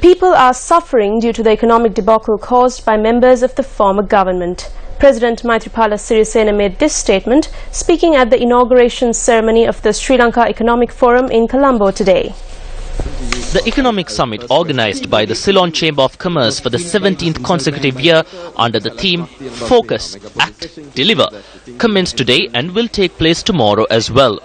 people are suffering due to the economic debacle caused by members of the former government. President Maithripala Sirisena made this statement speaking at the inauguration ceremony of the Sri Lanka Economic Forum in Colombo today. The economic summit organized by the Ceylon Chamber of Commerce for the 17th consecutive year under the theme Focus, Act, Deliver commenced today and will take place tomorrow as well.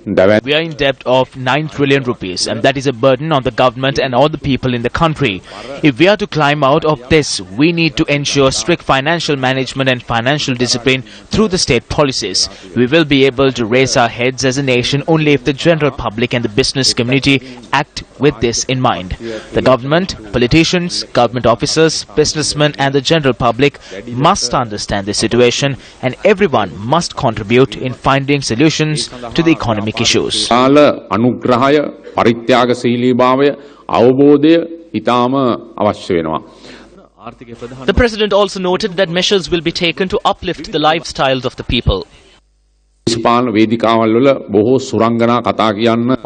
We are in debt of 9 trillion rupees, and that is a burden on the government and all the people in the country. If we are to climb out of this, we need to ensure strict financial management and financial discipline through the state policies. We will be able to raise our heads as a nation only if the general public and the business community act with this in mind. The government, politicians, government officers, businessmen and the general public must understand the situation, and everyone must contribute in finding solutions to the economic issues. The President also noted that measures will be taken to uplift the lifestyles of the people. On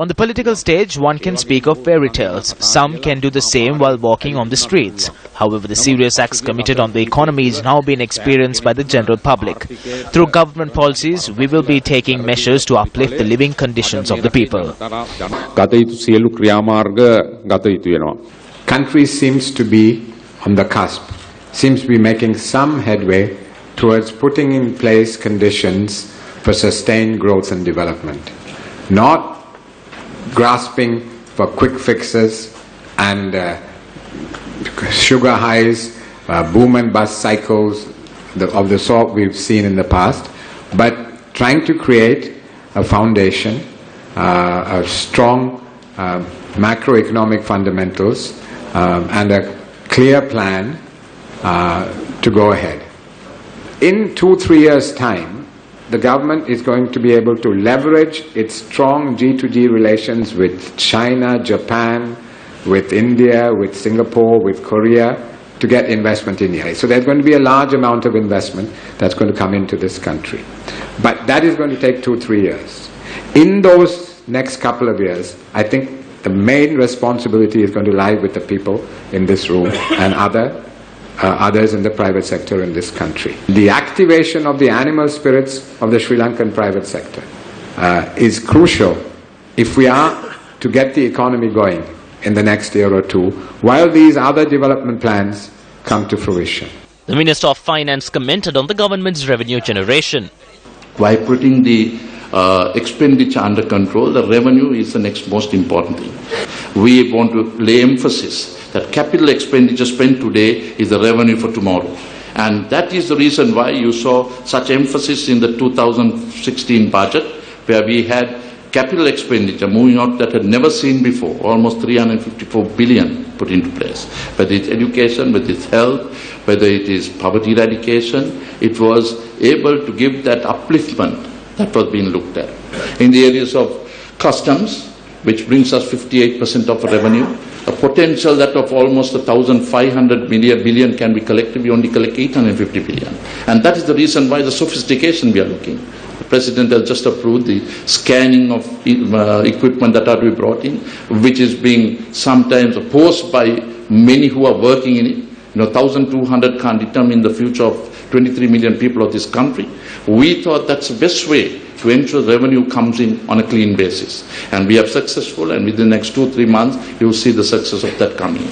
the political stage, one can speak of fairy tales. Some can do the same while walking on the streets. However, the serious acts committed on the economy is now being experienced by the general public. Through government policies, we will be taking measures to uplift the living conditions of the people. Country seems to be on the cusp, seems to be making some headway towards putting in place conditions for sustained growth and development, not grasping for quick fixes and sugar highs, boom and bust cycles of the sort we've seen in the past, but trying to create a foundation, a strong macroeconomic fundamentals and a clear plan to go ahead. In 2-3 years' time, the government is going to be able to leverage its strong G2G relations with China, Japan, with India, with Singapore, with Korea to get investment in here. So there's going to be a large amount of investment that's going to come into this country. But that is going to take 2-3 years. In those next couple of years, I think the main responsibility is going to lie with the people in this room and others in the private sector in this country. The activation of the animal spirits of the Sri Lankan private sector is crucial if we are to get the economy going in the next year or two, while these other development plans come to fruition. The Minister of Finance commented on the government's revenue generation. By putting the expenditure under control, the revenue is the next most important thing. We want to lay emphasis that capital expenditure spent today is the revenue for tomorrow. And that is the reason why you saw such emphasis in the 2016 budget, where we had capital expenditure moving out that had never seen before, almost 354 billion put into place. Whether it's education, whether it's health, whether it is poverty eradication, it was able to give that upliftment that was being looked at. In the areas of customs, which brings us 58% of revenue, a potential that of almost 1,500 billion can be collected, we only collect 850 billion. And that is the reason why the sophistication we are looking. The President has just approved the scanning of equipment that are to be brought in, which is being sometimes opposed by many who are working in it. 1,200 can't determine the future of 23 million people of this country. We thought that's the best way to ensure revenue comes in on a clean basis. And we are successful, and within the next 2-3 months, you will see the success of that coming in.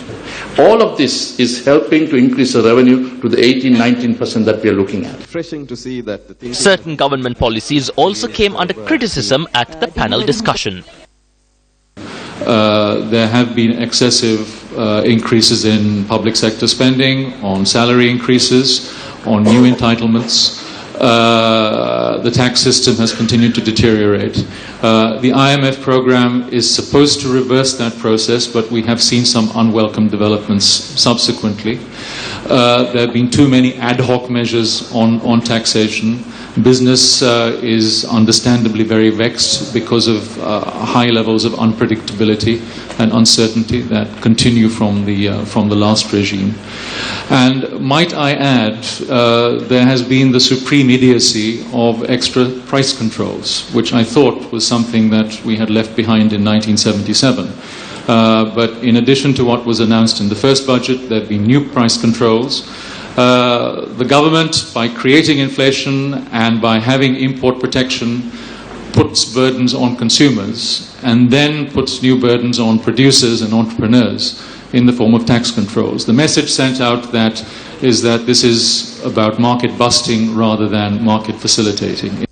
All of this is helping to increase the revenue to the 18-19% that we are looking at. Certain government policies also came under criticism at the panel discussion. There have been excessive increases in public sector spending, on salary increases, on new entitlements. The tax system has continued to deteriorate. The IMF program is supposed to reverse that process, but we have seen some unwelcome developments subsequently. There have been too many ad hoc measures on taxation. Business is understandably very vexed because of high levels of unpredictability and uncertainty that continue from the last regime. And might I add, there has been the supreme idiocy of extra price controls, which I thought was something that we had left behind in 1977. But in addition to what was announced in the first budget, there have been new price controls. The government, by creating inflation and by having import protection, puts burdens on consumers and then puts new burdens on producers and entrepreneurs in the form of tax controls. The message sent out is that this is about market busting rather than market facilitating.